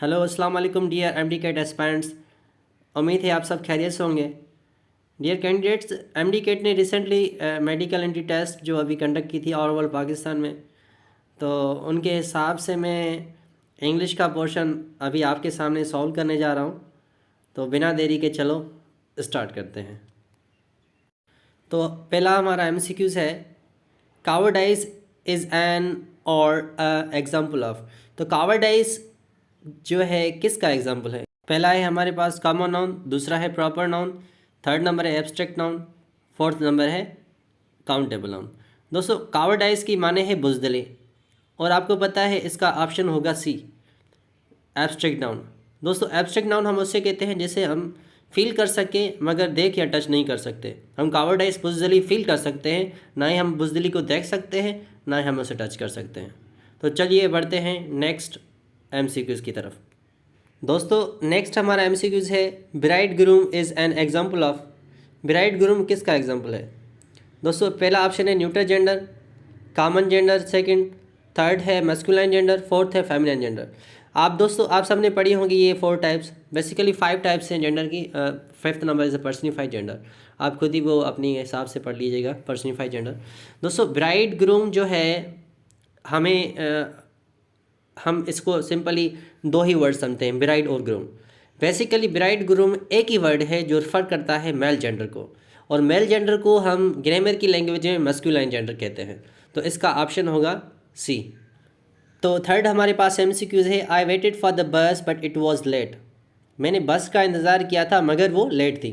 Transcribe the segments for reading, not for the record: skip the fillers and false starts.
Hello अस्सलाम वालेकुम dear MD cat aspirants. उम्मीद है आप सब खैरियत से होंगे। डियर कैंडिडेट्स, एमडी कैट ने रिसेंटली मेडिकल एंट्री टेस्ट जो अभी कंडक्ट की थी ऑल ओवर पाकिस्तान में, तो उनके हिसाब से मैं इंग्लिश का पोर्शन अभी आपके सामने सॉल्व करने जा रहा हूँ। तो बिना देरी के चलो स्टार्ट करते हैं। तो पहला हमारा एमसीक्यूज़ है, कावर्डाइज इज़ एन और एग्जाम्पल ऑफ। तो कावर्डाइज जो है किसका एग्जाम्पल है? पहला है हमारे पास कॉमन नाउन, दूसरा है प्रॉपर नाउन, थर्ड नंबर है एब्स्ट्रैक्ट नाउन, फोर्थ नंबर है काउंटेबल नाउन। दोस्तों कावर्डाइज की माने है बुज़दिली, और आपको पता है इसका ऑप्शन होगा सी, एब्स्ट्रैक्ट नाउन। दोस्तों एब्स्ट्रैक्ट नाउन हम उससे कहते हैं जिसे हम फील कर सकें मगर देख या टच नहीं कर सकते। हम कावर्डाइज बुज़दिली फील कर सकते हैं, ना ही हम बुज़दिली को देख सकते हैं, ना ही हम उसे टच कर सकते हैं। तो चलिए बढ़ते हैं नेक्स्ट एमसीक्यूज़ की तरफ। दोस्तों नेक्स्ट हमारा एमसीक्यूज़ है, bride groom is an example of. Bride groom किसका एग्जाम्पल है? दोस्तों पहला ऑप्शन है neutral gender, common gender second, third है मैस्कुलाइन जेंडर, फोर्थ है फेमिनिन जेंडर। आप सबने पढ़ी होंगी ये 4 टाइप्स, बेसिकली 5 टाइप्स हैं जेंडर की। Fifth number is a personified gender. आप खुद ही वो अपनी हिसाब से पढ़ लीजिएगा पर्सनिफाइड जेंडर। दोस्तों ब्राइड ग्रूम जो है हम इसको सिंपली 2 ही वर्ड समझते हैं, ब्राइड और ग्रूम। बेसिकली ब्राइड ग्रूम एक ही वर्ड है जो रेफर करता है मेल जेंडर को, और मेल जेंडर को हम ग्रामर की लैंग्वेज में मस्कुलाइन जेंडर कहते हैं। तो इसका ऑप्शन होगा सी। तो थर्ड हमारे पास एमसीक्यूज है, I waited for the bus but it was late. मैंने बस का इंतज़ार किया था मगर वो लेट थी।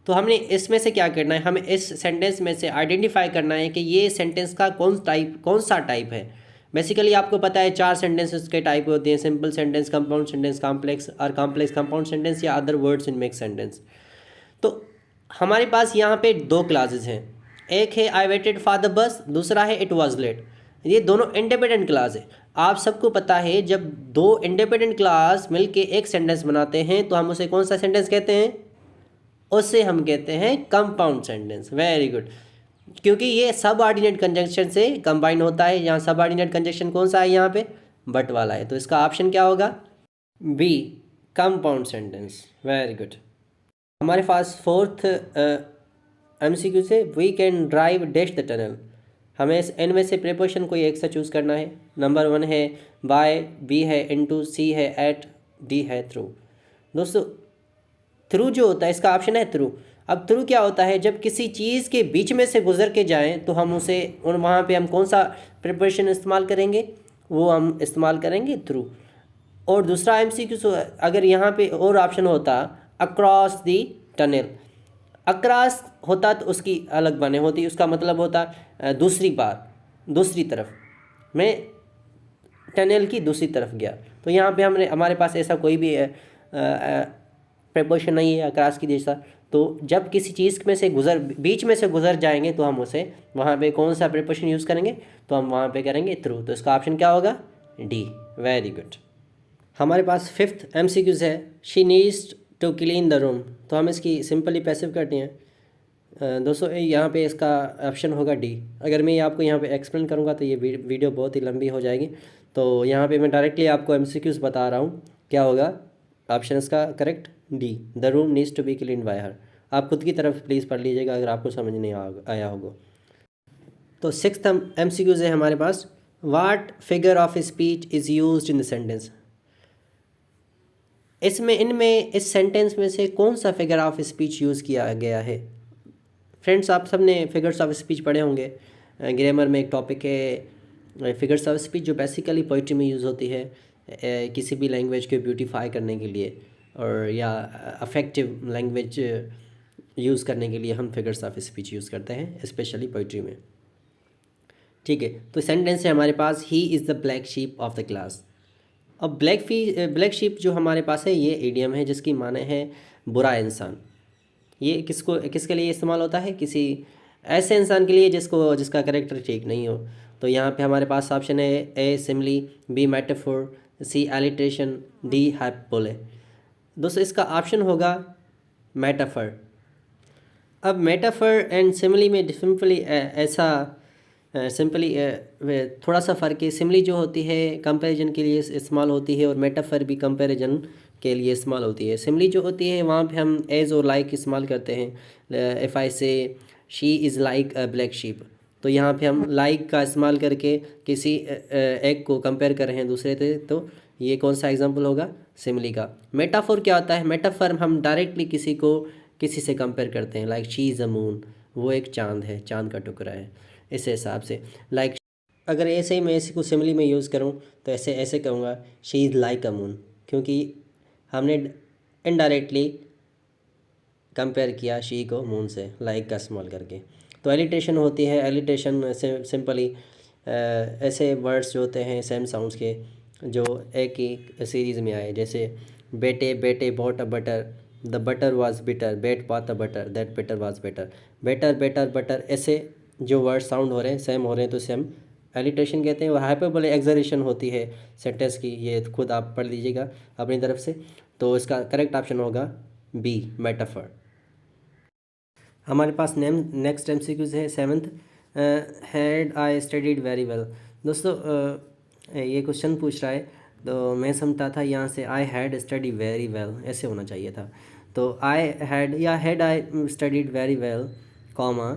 तो हमने इसमें से क्या करना है, हमें इस सेंटेंस में से आइडेंटिफाई करना है कि ये सेंटेंस का कौन सा टाइप है। बेसिकली आपको पता है 4 सेंटेंसेस के टाइप होते हैं, simple sentence, compound sentence, complex और कॉम्प्लेक्स कंपाउंड सेंटेंस या other words in mix sentence. तो हमारे पास यहाँ पे 2 क्लासेस हैं, एक है आई वेटेड फॉर द बस, दूसरा है इट वाज लेट। ये दोनों इंडिपेंडेंट क्लास है। आप सबको पता है जब 2 इंडिपेंडेंट क्लास मिलके एक सेंटेंस बनाते हैं तो हम उसे कौन सा सेंटेंस कहते हैं? उसे हम कहते हैं कंपाउंड सेंटेंस। वेरी गुड, क्योंकि ये सब ऑर्डिनेट कंजंक्शन से कंबाइन होता है। यहाँ सब ऑर्डिनेट कंजंक्शन कौन सा है? यहाँ पे बट वाला है। तो इसका ऑप्शन क्या होगा? B, compound sentence. Very good. हमारे पास फोर्थ एमसीक्यू से, we can drive dash the tunnel. हमें इनमें से प्रीपोजिशन कोई एक सा चूज़ करना है। नंबर 1 है बाय, बी है इनटू, सी है एट, डी है थ्रू। दोस्तों थ्रू जो होता है इसका ऑप्शन है थ्रू। अब थ्रू क्या होता है? जब किसी चीज़ के बीच में से गुजर के जाएं तो हम उसे वहाँ पे हम कौन सा प्रिपरेशन इस्तेमाल करेंगे? वो हम इस्तेमाल करेंगे थ्रू। और दूसरा एमसीक्यू अगर यहाँ पे और ऑप्शन होता अक्रॉस दी टनल, अक्रॉस होता तो उसकी अलग बने होती, उसका मतलब होता दूसरी बार, दूसरी तरफ, मैं टनल की दूसरी तरफ गया। तो यहाँ पे हमारे पास ऐसा कोई भी प्रपोजिशन नहीं है अक्रॉस की जैसा। तो जब किसी चीज़ में से बीच में से गुजर जाएंगे तो हम उसे वहाँ पे कौन सा प्रपोजिशन यूज़ करेंगे? तो हम वहाँ पे करेंगे थ्रू। तो इसका ऑप्शन क्या होगा? डी। Very good. हमारे पास फिफ्थ एमसीक्यूज़ है, she needs to clean the room. तो हम इसकी सिंपली पैसिव करते हैं। दोस्तों यहाँ पे इसका ऑप्शन होगा डी। अगर मैं आपको यहाँ पे एक्सप्लेन करूँगा तो ये वीडियो बहुत ही लंबी हो जाएगी, तो यहाँ पे मैं डायरेक्टली आपको एमसीक्यूज़ बता रहा हूँ। क्या होगा ऑप्शन इसका correct? D, the room needs to be clean by her. आप खुद की तरफ प्लीज़ पढ़ लीजिएगा अगर आपको समझ नहीं आया होगा। तो सिक्स्थ एमसीक्यूज़ है हमारे पास, what figure of speech is used in the sentence. इनमें इस सेंटेंस में से कौन सा फिगर ऑफ स्पीच यूज़ किया गया है? फ्रेंड्स आप सब ने फिगर्स ऑफ स्पीच पढ़े होंगे। ग्रामर में एक टॉपिक है फिगर्स ऑफ स्पीच, जो बेसिकली पोइट्री में यूज़ होती है किसी भी लैंग्वेज को ब्यूटीफाई करने के लिए, और या अफेक्टिव लैंग्वेज यूज़ करने के लिए हम फिगर्स ऑफ स्पीच यूज़ करते हैं, स्पेशली पोइट्री में। ठीक है, तो सेंटेंस है हमारे पास, he is the black sheep of the class. अब ब्लैक शीप जो हमारे पास है ये इडियम है जिसकी माने है बुरा इंसान। ये किसके लिए इस्तेमाल होता है? किसी ऐसे इंसान के लिए जिसका करेक्टर ठीक नहीं हो। तो यहाँ पे हमारे पास ऑप्शन है ए सिमिली, बी मेटाफोर, सी एलिट्रेशन, डी हाइपरबोले। दोस्तों इसका ऑप्शन होगा मेटाफर। अब मेटाफर एंड सिमिली में सिंपली ऐसा सिंपली थोड़ा सा फ़र्क है। सिमली जो होती है कंपैरिजन के लिए इस्तेमाल होती है और मेटाफर भी कंपैरिजन के लिए इस्तेमाल होती है। सिमली जो होती है वहाँ पे हम एज और लाइक इस्तेमाल करते हैं। इफ़ आई से she is like a black sheep, तो यहाँ पे हम लाइक का इस्तेमाल करके किसी एक को कंपेयर कर रहे हैं दूसरे से, तो ये कौन सा एग्जांपल होगा? सिमली का। मेटाफोर क्या होता है? मेटाफर हम डायरेक्टली किसी को किसी से कंपेयर करते हैं, like she is a moon, वो एक चांद है, चांद का टुकड़ा है, इस हिसाब से। लाइक अगर ऐसे ही मैं इसी को सिमली में यूज़ करूँ तो ऐसे ऐसे कहूँगा she is like a moon, क्योंकि हमने इनडायरेक्टली कंपेयर किया शी को मून से लाइक का इस्तेमाल करके। तो एलिटेशन होती है, एलिटेशन से सिंपली ऐसे वर्ड्स जो होते हैं सेम साउंड्स के जो एक ही सीरीज़ में आए, जैसे Betty Betty bought a butter, the butter was bitter, bet bought a butter, that butter was better, better better butter, ऐसे जो वर्ड साउंड हो रहे हैं सेम हो रहे हैं तो सेम एलिटेशन कहते हैं। और हाइपरबोलिक एक्सरेशन होती है सेंटेंस की, ये खुद आप पढ़ लीजिएगा अपनी तरफ से। तो इसका करेक्ट ऑप्शन होगा बी, मेटाफर। हमारे पास नेक्स्ट एमसीक्यूज है 7th। Had I studied very well. दोस्तों ये क्वेश्चन पूछ रहा है, तो मैं समझता था यहाँ से I had study very well ऐसे होना चाहिए था। तो आई हैड या had I studied very well comma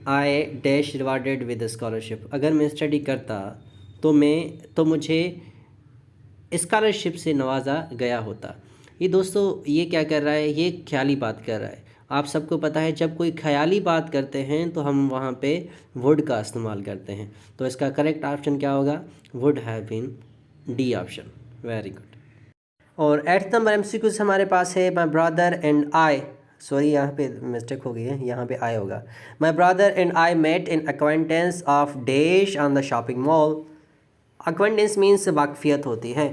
I dash rewarded with scholarship, अगर मैं स्टडी करता तो मुझे स्कॉलरशिप से नवाजा गया होता। ये दोस्तों ये क्या कर रहा है? ये ख्याली बात कर रहा है। आप सबको पता है जब कोई ख्याली बात करते हैं तो हम वहाँ पे वुड का इस्तेमाल करते हैं। तो इसका करेक्ट ऑप्शन क्या होगा? Would have been, D option. Very good. और 8th नंबर एमसीक्यूज हमारे पास है my brother and I, sorry यहाँ पे मिस्टेक हो गई है, यहाँ पे आई होगा। My brother and I met in acquaintance of dash on the shopping mall. Acquaintance means वाकफियत होती है।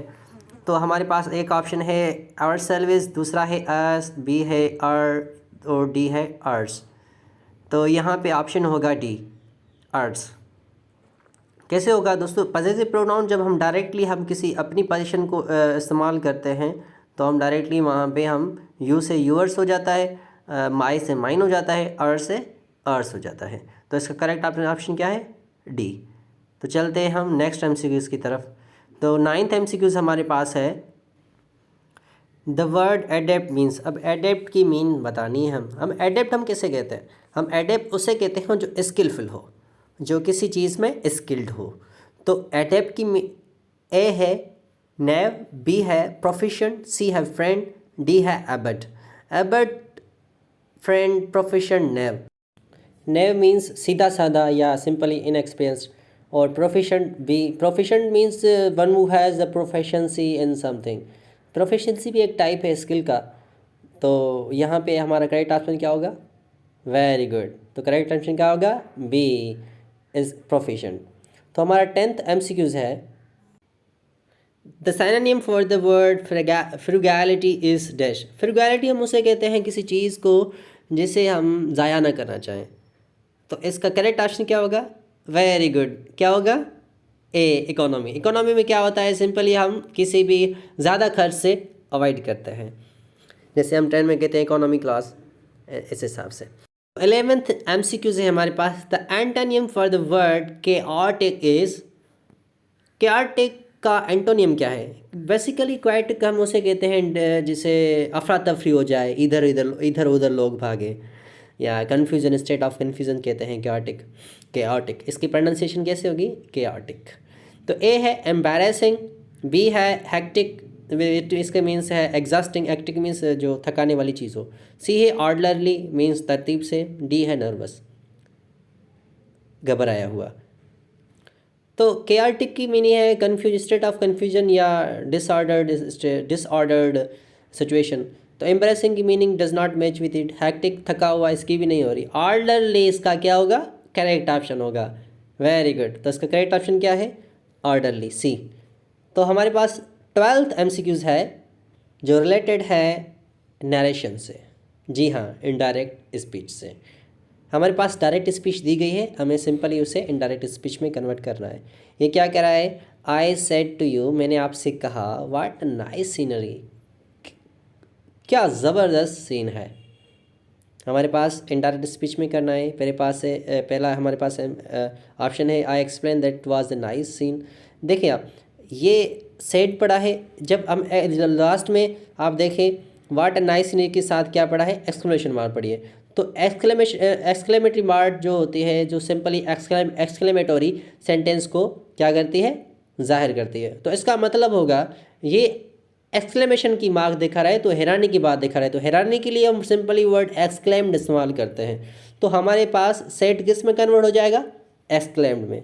तो हमारे पास एक ऑप्शन है आवर सर्विस, दूसरा है अस, बी है अर और डी है अर्स। तो यहाँ पे ऑप्शन होगा डी, अर्स। कैसे होगा दोस्तों? पॉसेसिव प्रोनाउन जब हम डायरेक्टली हम किसी अपनी पोजीशन को इस्तेमाल करते हैं तो हम डायरेक्टली वहाँ पे हम यू से यूअर्स हो जाता है, माई से माइन हो जाता है, अर से अर्स हो जाता है। तो इसका करेक्ट ऑप्शन क्या है? डी। तो चलते हैं हम नेक्स्ट एमसीक्यूज़ की तरफ। तो 9th एमसीक्यूज़ हमारे पास है द वर्ड एडेप्ट मीन्स। अब एडेप्ट की मीन बतानी है हम एडेप्ट हम कैसे कहते हैं? हम एडेप्ट उसे कहते हैं जो स्किलफुल हो, जो किसी चीज़ में स्किल्ड हो। तो एडेप्ट की ए है नेव, बी है प्रोफिशिएंट, सी है फ्रेंड, डी है abet. Abet, friend, proficient, naive. Naive means सीधा साधा या सिंपली इनएक्सपीरियंस्ड, और proficient means one who has a proficiency in something. Proficiency भी एक टाइप है स्किल का। तो यहाँ पे हमारा करेक्ट ऑप्शन क्या होगा? Very good. तो करेक्ट ऑप्शन क्या होगा? B is proficient. तो हमारा 10th एमसीक्यूज़ है the synonym for the word frugality is dash. Frugality हम उसे कहते हैं किसी चीज़ को जिसे हम ज़ाया ना करना चाहें। तो इसका करेक्ट ऑप्शन क्या होगा? Very good. क्या होगा? ए, इकोनॉमी। इकोनॉमी में क्या होता है? सिंपली हम किसी भी ज़्यादा खर्च से अवॉइड करते हैं, जैसे हम ट्रेन में कहते हैं इकोनॉमी क्लास, इस हिसाब से। 11th एमसीक्यूज़ है हमारे पास the antonym for the word chaotic is. Chaotic का एंटोनियम क्या है? बेसिकली क्वाइटिक हम उसे कहते हैं जिसे अफरा तफरी हो जाए, इधर उधर लोग भागे, या कन्फ्यूजन, स्टेट ऑफ कन्फ्यूजन कहते हैं केओटिक। केओटिक इसकी प्रोनाउंसिएशन कैसे होगी? केओटिक। तो ए है एम्बैरेसिंग, बी है हेक्टिक, इसके मीन्स है एग्जॉस्टिंग, एक्टिक मीन्स जो थकाने वाली चीज़ हो, सी है ऑर्डरली मीन्स तरतीब से, डी है नर्वस, घबराया हुआ। तो केआरटिक की मीनिंग है कन्फ्यूज, स्टेट ऑफ कन्फ्यूजन या डिसऑर्डर्ड सिचुएशन। तो एम्बैरेसिंग की meaning does not match with it. Hectic थका हुआ, इसकी भी नहीं हो रही। ऑर्डरली इसका क्या होगा? करेक्ट ऑप्शन होगा। Very good. तो इसका करेक्ट ऑप्शन क्या है? ऑर्डरली, सी। तो हमारे पास 12th एमसीक्यूज़ है जो रिलेटेड है नरेशन से। जी हाँ, इनडायरेक्ट स्पीच से। हमारे पास डायरेक्ट स्पीच दी गई है, हमें सिंपली उसे इनडायरेक्ट स्पीच में कन्वर्ट करना है। ये क्या कह रहा है? आई सेड टू यू, मैंने आपसे कहा, व्हाट नाइस सीनरी, क्या ज़बरदस्त सीन है। हमारे पास इनडायरेक्ट स्पीच में करना है। मेरे पास है पहला हमारे पास ऑप्शन है I explain that was the nice scene. देखिए आप ये सेड पढ़ा है, जब हम लास्ट में आप देखें वाट अ नाइस सीन के साथ क्या पढ़ा है, एक्सक्लेमेशन मार्क पढ़ी है। तो एक्सक्लेमेटरी मार्क जो होती है, जो सिंपली एक्सक्लेमेटरी सेंटेंस को क्या करती है, जाहिर करती है। तो इसका मतलब होगा ये एक्सक्लेमेशन की मार्क दिखा रहा है तो हैरानी की बात दिखा रहा है, तो हैरानी के लिए हम सिंपली वर्ड एक्सक्लेम्ड इस्तेमाल करते हैं। तो हमारे पास सेट किस में कन्वर्ट हो जाएगा, एक्सक्लेम्ड में।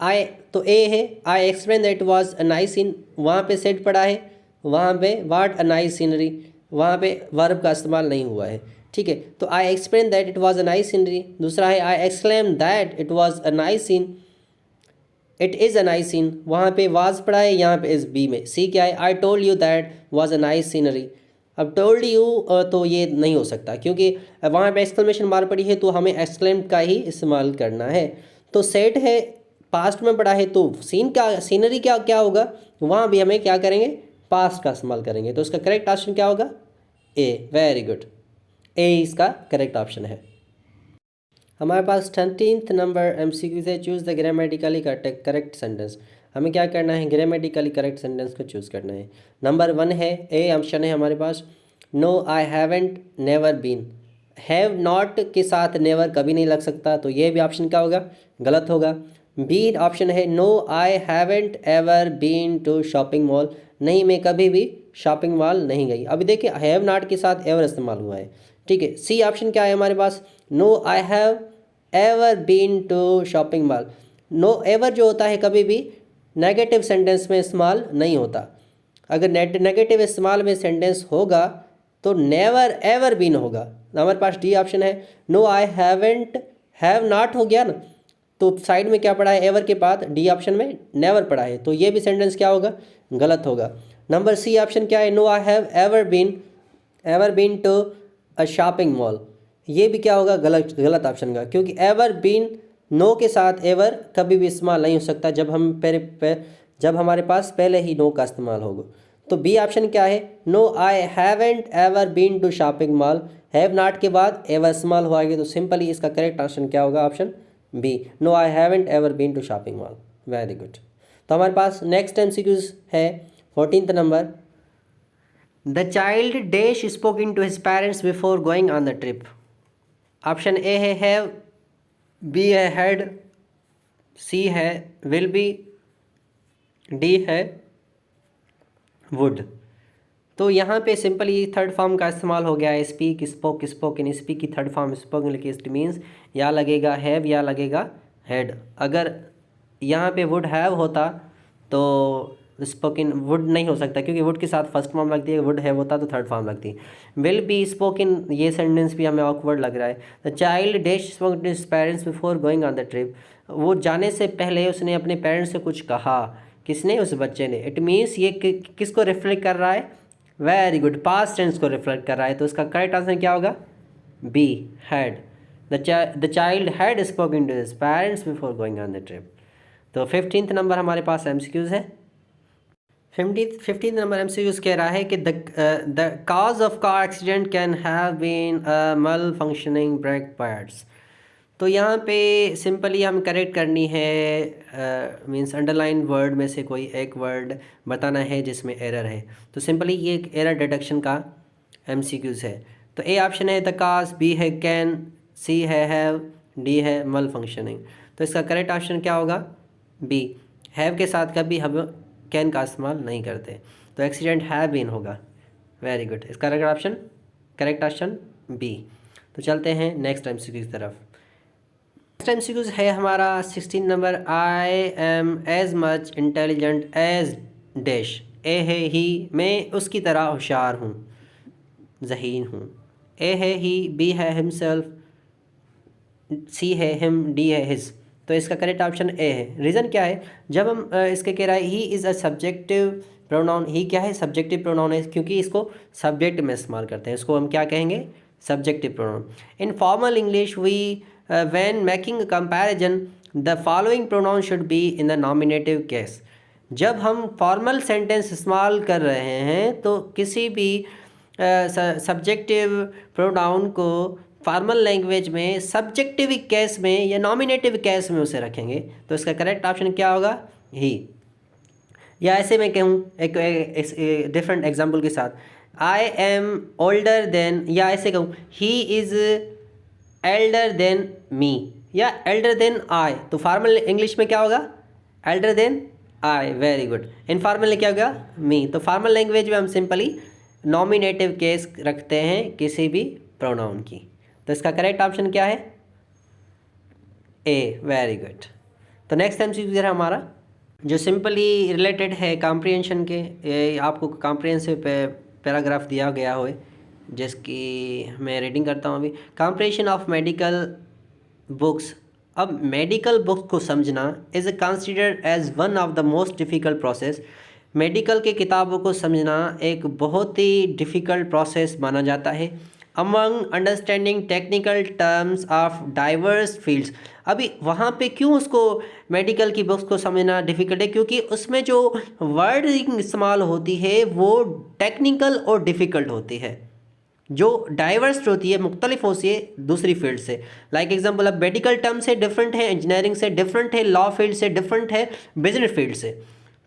आई तो ए है, I explain that was a nice scene, वहाँ पे सेट पड़ा है, वहाँ पे वाट अ नाइस सीनरी, वहाँ पे वर्ब का इस्तेमाल नहीं हुआ है। ठीक है, तो I explain that it was a nice scenery. दूसरा है I exclaim that it was a nice scene, it is a nice scene, वहाँ पे वाज पड़ा है, यहाँ पे इज़ बी में। सी क्या है, I told you that was a nice scenery. अब टोल्ड यू तो ये नहीं हो सकता क्योंकि वहाँ पे एक्सक्लेमेशन मार्क पड़ी है, तो हमें एक्सक्लेम का ही इस्तेमाल करना है। तो सेट है, पास्ट में पड़ा है, तो सीन का सीनरी क्या क्या होगा, वहाँ भी हमें क्या करेंगे, पास्ट का इस्तेमाल करेंगे। तो इसका करेक्ट ऑप्शन क्या होगा, ए। वेरी गुड, ए इसका करेक्ट ऑप्शन है। हमारे पास 13th नंबर MCQ से choose the grammatically correct sentence. हमें क्या करना है, ग्रामेटिकली करेक्ट सेंटेंस को चूज़ करना है। नंबर 1 है, ए ऑप्शन है हमारे पास, no I haven't never been. Have not के साथ नेवर कभी नहीं लग सकता, तो ये भी ऑप्शन क्या होगा, गलत होगा। बी ऑप्शन है, no I haven't ever been to shopping mall, नहीं मैं कभी भी शॉपिंग मॉल नहीं गई। अभी देखिए हैव नॉट के साथ एवर इस्तेमाल हुआ है। ठीक है, सी ऑप्शन क्या है हमारे पास, no I have ever been to shopping mall. No ever जो होता है कभी भी नेगेटिव सेंटेंस में इस्तेमाल नहीं होता। अगर नेगेटिव इस्तेमाल में सेंटेंस होगा तो नेवर एवर बीन होगा। हमारे पास डी ऑप्शन है, no I haven't, have not हो गया ना, तो साइड में क्या पड़ा है, एवर के बाद डी ऑप्शन में नेवर पड़ा है, तो ये भी सेंटेंस क्या होगा, गलत होगा। नंबर सी ऑप्शन क्या है, no I have ever been to a shopping mall, ये भी क्या होगा, गलत ऑप्शन का, क्योंकि एवर बीन नो के साथ एवर कभी भी इस्तेमाल नहीं हो सकता जब हमारे पास पहले ही नो का इस्तेमाल होगा। तो बी ऑप्शन क्या है, no I haven't ever been to shopping mall, have not के बाद एवर इस्तेमाल हुआ है, तो सिंपली इसका करेक्ट ऑप्शन क्या होगा, option B, no I haven't ever been to shopping mall. Very good. तो हमारे पास नेक्स्ट MCQs है 14th number, the child dash spoking to his parents before going on the trip. Option A है have, B है had, C है will be, D है would. तो यहाँ पे सिंपली थर्ड फॉर्म का इस्तेमाल हो गया है, स्पीक, स्पोक, स्पोकन। स्पीक की थर्ड फॉर्म स्पोकन लिखी, इट मीन्स या लगेगा हैव या लगेगा हैड। अगर यहाँ पे वुड हैव होता तो स्पोकन वुड नहीं हो सकता, क्योंकि वुड के साथ फर्स्ट फॉर्म लगती है, वुड हैव होता तो थर्ड फॉर्म लगती। विल बी स्पोकन, ये सेंटेंस भी हमें ऑकवर्ड लग रहा है। The child dash spoke to his parents before going on the trip, वो जाने से पहले उसने अपने पेरेंट्स से कुछ कहा। किसने, उस बच्चे ने। इट मीन्स ये किसको रिफ्लेक्ट कर रहा है, वेरी गुड, पास्ट टेंस को रिफ्लेक्ट कर रहा है। तो इसका करेक्ट आंसर क्या होगा, B had. The child had spoken to his parents before going on the trip. तो 15th नंबर हमारे पास MCQs है। 15th नंबर MCQs कह रहा है कि the cause of car accident can have been malfunctioning brake pads. तो यहाँ पे सिंपली हम करेक्ट करनी है, मींस अंडरलाइन वर्ड में से कोई एक वर्ड बताना है जिसमें एरर है। तो सिंपली ये एक एरर डिटेक्शन का MCQs है। तो ए ऑप्शन है द काज, बी है कैन, सी है हैव, डी है मल फंक्शनिंग। तो इसका करेक्ट ऑप्शन क्या होगा, बी। हैव के साथ कभी हम कैन का इस्तेमाल नहीं करते, तो एक्सीडेंट हैव बीन होगा। वेरी गुड, इसका करेक्ट ऑप्शन बी। तो चलते हैं नेक्स्ट MCQ की तरफ। नेक्स्ट MCQ है हमारा 16 नंबर, I am as much intelligent as dash. A है ही, मैं उसकी तरह होशियार हूँ, ज़हीन हूँ। ए है ही, बी है हिमसेल्फ, सी है हिम, डी है हिज। तो इसका करेक्ट ऑप्शन ए है। रीज़न क्या है, जब हम इसके कह रहा है he is a subjective pronoun, he क्या है, सब्जेक्टिव प्रोनाउन है, क्योंकि इसको सब्जेक्ट में इस्तेमाल करते हैं, इसको हम क्या कहेंगे, subjective pronoun. In formal English we when making comparison the following pronoun should be in the nominative case. जब हम फॉर्मल सेंटेंस इस्तेमाल कर रहे हैं तो किसी भी सब्जेक्टिव प्रोनाउन को फॉर्मल लैंग्वेज में सब्जेक्टिव केस में या नॉमिनेटिव केस में उसे रखेंगे, तो इसका करेक्ट ऑप्शन क्या होगा? ही। या ऐसे मैं कहूँ एक डिफरेंट एग्जांपल के साथ, आई एम ओल्डर देन, या ऐसे कहूँ he is Elder than me या एल्डर देन आई, तो फॉर्मल इंग्लिश में क्या होगा? Elder than I. Very good. Informal में क्या होगा? मी। तो फॉर्मल लैंग्वेज में हम सिंपली नॉमिनेटिव केस रखते हैं किसी भी प्रोनाउन की। तो इसका करेक्ट ऑप्शन क्या है? ए। Very good. तो नेक्स्ट एमसीक्यू है हमारा जो सिंपली रिलेटेड है कॉम्प्रिहेंशन के। ये आपको कॉम्प्रिहेंसिव पैराग्राफ दिया गया हो जिसकी मैं रीडिंग करता हूँ अभी। Comprehension of medical books. अब मेडिकल बुक्स को समझना is considered as one of the most difficult process. Medical के किताबों को समझना एक बहुत ही डिफ़िकल्ट प्रोसेस माना जाता है। Among understanding technical terms of diverse fields. अभी वहाँ पे क्यों उसको मेडिकल की बुक्स को समझना डिफ़िकल्ट है? क्योंकि उसमें जो वर्डिंग इस्तेमाल होती है वो टेक्निकल और डिफ़िकल्ट होती है, जो डाइवर्स होती है, मुख्तलिफ होती है दूसरी फील्ड से। लाइक एग्जांपल, अब मेडिकल टर्म से डिफरेंट है, इंजीनियरिंग से डिफरेंट है, लॉ फील्ड से डिफरेंट है, बिजनेस फील्ड से।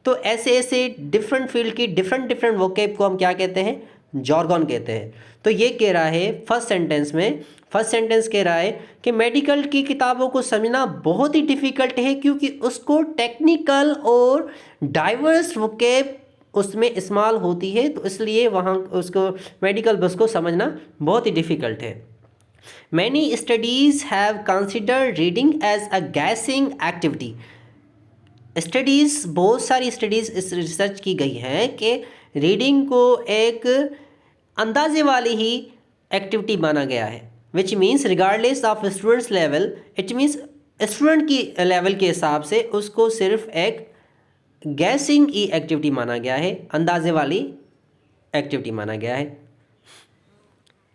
तो ऐसे ऐसे डिफरेंट फील्ड की डिफरेंट वोकेब को हम क्या कहते हैं? जॉर्गन कहते हैं। तो ये कह रहा है फर्स्ट सेंटेंस कह रहा है कि मेडिकल की किताबों को समझना बहुत ही डिफ़िकल्ट है क्योंकि उसको टेक्निकल और डाइवर्स वोकेब उसमें इस्तेमाल होती है, तो इसलिए वहाँ उसको मेडिकल बुक्स को समझना बहुत ही डिफ़िकल्ट है। Many studies have considered reading as a guessing activity. बहुत सारी स्टडीज़ इस रिसर्च की गई है कि रीडिंग को एक अंदाजे वाली ही एक्टिविटी माना गया है, which means regardless of students level. It means student की लेवल के हिसाब से उसको सिर्फ एक गैसिंग की एक्टिविटी माना गया है, अंदाजे वाली एक्टिविटी माना गया है।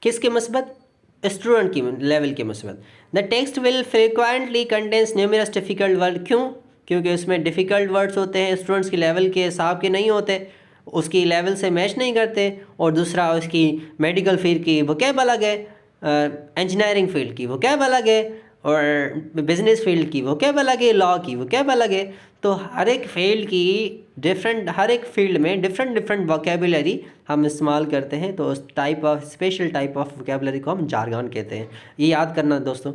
किसके मस्बत? स्टूडेंट की लेवल के मस्बत। The text will frequently contains numerous difficult word. क्यों? क्योंकि उसमें डिफ़िकल्ट वर्ड्स होते हैं, स्टूडेंट्स की लेवल के हिसाब के नहीं होते, उसकी लेवल से मैच नहीं करते। और दूसरा, उसकी मेडिकल फील्ड की वोकैब अलग है, इंजीनियरिंग फील्ड की वोकैब अलग है, और बिजनेस फील्ड की वोकैब अलग है, लॉ की वोकैब अलग है। तो हर एक फील्ड की हर एक फील्ड में डिफरेंट वोकेबुलरी हम इस्तेमाल करते हैं। तो उस स्पेशल टाइप ऑफ वोकेबुलरी को हम जार्गन कहते हैं। ये याद करना दोस्तों,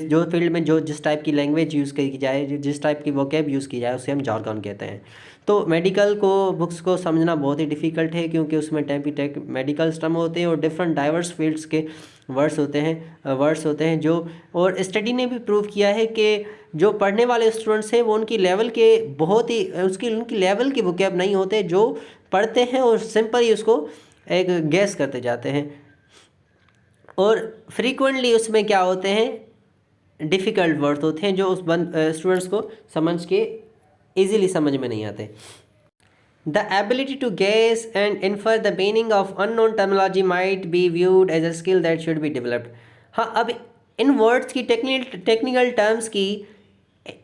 जो फील्ड में जिस टाइप की लैंग्वेज यूज़ की जाए, जिस टाइप की वोकेब यूज़ की जाए, उसे हम जार्गन कहते हैं। तो मेडिकल को बुक्स को समझना बहुत ही डिफ़िकल्ट है क्योंकि उसमें मेडिकल टर्म होते हैं और डिफरेंट डाइवर्स फील्ड्स के वर्ड्स होते हैं जो, और स्टडी ने भी प्रूव किया है कि जो पढ़ने वाले स्टूडेंट्स हैं वो उनकी लेवल के उनकी लेवल के वोकैब नहीं होते, जो पढ़ते हैं और सिंपल ही उसको एक गैस करते जाते हैं। और फ्रीक्वेंटली उसमें क्या होते हैं? डिफ़िकल्ट वर्ड्स होते हैं जो उस स्टूडेंट्स को समझ के ईज़िली समझ में नहीं आते। The ability to guess and infer the meaning of unknown terminology might be viewed as a skill that should be developed. हाँ, अब इन वर्ड्स की टेक्निकल टर्म्स की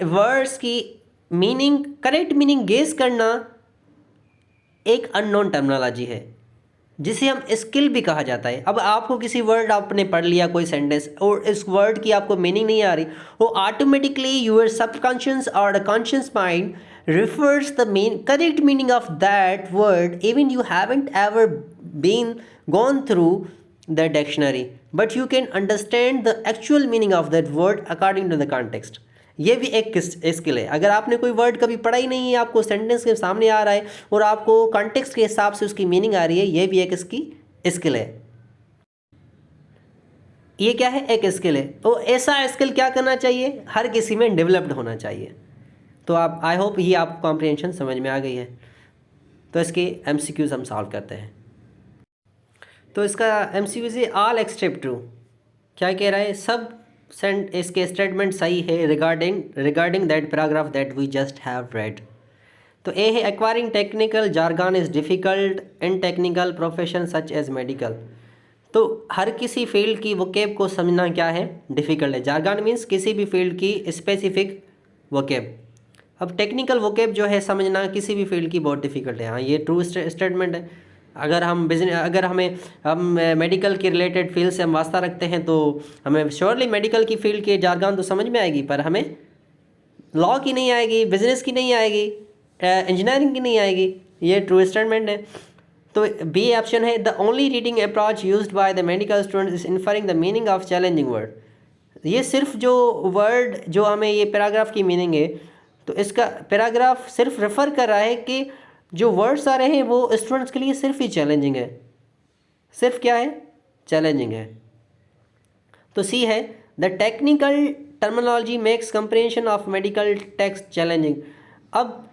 वर्ड्स की करेक्ट मीनिंग गेस करना एक अननोन टर्मिनोलॉजी है जिसे हम स्किल भी कहा जाता है। अब आपको किसी वर्ड आपने पढ़ लिया कोई सेंटेंस और इस वर्ड की आपको मीनिंग नहीं आ रही, वो ऑटोमेटिकली यूर सबकॉन्शियस और the conscious mind refers the correct meaning of that word even you haven't ever gone through the dictionary, but you can understand the actual meaning of that word according to the context. ये भी एक skill है। अगर आपने कोई word कभी पढ़ा ही नहीं है, आपको सेंटेंस के सामने आ रहा है और आपको कॉन्टेक्स्ट के हिसाब से उसकी मीनिंग आ रही है, ये भी एक इसकी स्किल है। ये क्या है? एक स्किल है। तो ऐसा स्किल क्या करना चाहिए? हर किसी में डेवलप्ड होना चाहिए। तो आप आई होप ये आपको कॉम्प्रिहेंशन समझ में आ गई है। तो इसके एमसीक्यूज़ हम सॉल्व करते हैं। तो इसका एमसीक्यूज़ है ऑल एक्सेप्ट ट्रू। क्या कह रहा है? सब इसके स्टेटमेंट सही है regarding that paragraph that we just have read. तो ए है acquiring technical jargon is difficult in technical profession such as medical. तो हर किसी फील्ड की वोकेब को समझना क्या है? डिफ़िकल्ट है। जार्गन मीन्स किसी भी फील्ड की स्पेसिफिक वोकेब। अब टेक्निकल वोकेब जो है समझना किसी भी फील्ड की बहुत डिफ़िकल्ट है। हाँ, ये ट्रू स्टेटमेंट है। अगर हम बिजनेस अगर हम मेडिकल के रिलेटेड फील्ड से हम वास्ता रखते हैं तो हमें श्योरली मेडिकल की फील्ड के जारगान तो समझ में आएगी, पर हमें लॉ की नहीं आएगी, बिजनेस की नहीं आएगी, इंजीनियरिंग की नहीं आएगी। ये ट्रू स्टेटमेंट है। तो बी ऑप्शन है, the only reading approach used by the medical student is inferring the meaning of challenging word. ये सिर्फ जो वर्ड जो हमें ये पैराग्राफ की मीनिंग है, तो इसका पैराग्राफ सिर्फ रेफर कर रहा है कि जो वर्ड्स आ रहे हैं वो स्टूडेंट्स के लिए सिर्फ ही चैलेंजिंग है। सिर्फ क्या है? चैलेंजिंग है। तो सी है, the technical terminology makes compression of medical text challenging. अब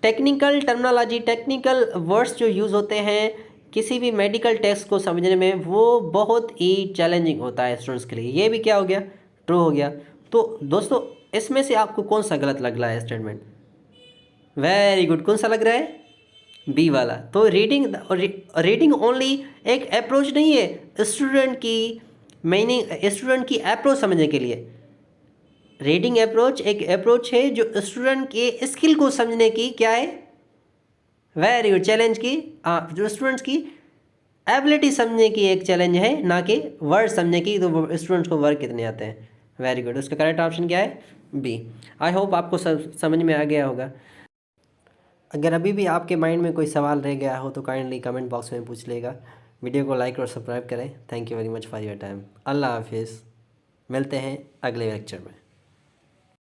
टेक्निकल टर्मिनोलॉजी, टेक्निकल वर्ड्स जो यूज़ होते हैं किसी भी मेडिकल टेक्स्ट को समझने में, वो बहुत ही चैलेंजिंग होता है स्टूडेंट्स के लिए। ये भी क्या हो गया? ट्रू हो गया। तो दोस्तों इसमें से आपको कौन सा गलत लग रहा है स्टेटमेंट? वेरी गुड, कौन सा लग रहा है? बी वाला। तो रीडिंग ओनली एक अप्रोच नहीं है स्टूडेंट की मीनिंग, स्टूडेंट की अप्रोच समझने के लिए। रीडिंग अप्रोच एक अप्रोच है जो स्टूडेंट के स्किल को समझने की क्या है? वेरी गुड, चैलेंज की, जो स्टूडेंट्स की एबिलिटी समझने की एक चैलेंज है, ना कि वर्ड समझने की। तो स्टूडेंट्स को वर्ड कितने आते हैं? वेरी गुड, उसका करेक्ट ऑप्शन क्या है? बी। आई होप आपको समझ में आ गया होगा। अगर अभी भी आपके माइंड में कोई सवाल रह गया हो तो काइंडली कमेंट बॉक्स में पूछ लेगा। वीडियो को लाइक और सब्सक्राइब करें। Thank you very much for your time. अल्लाह हाफिज़। मिलते हैं अगले लेक्चर में।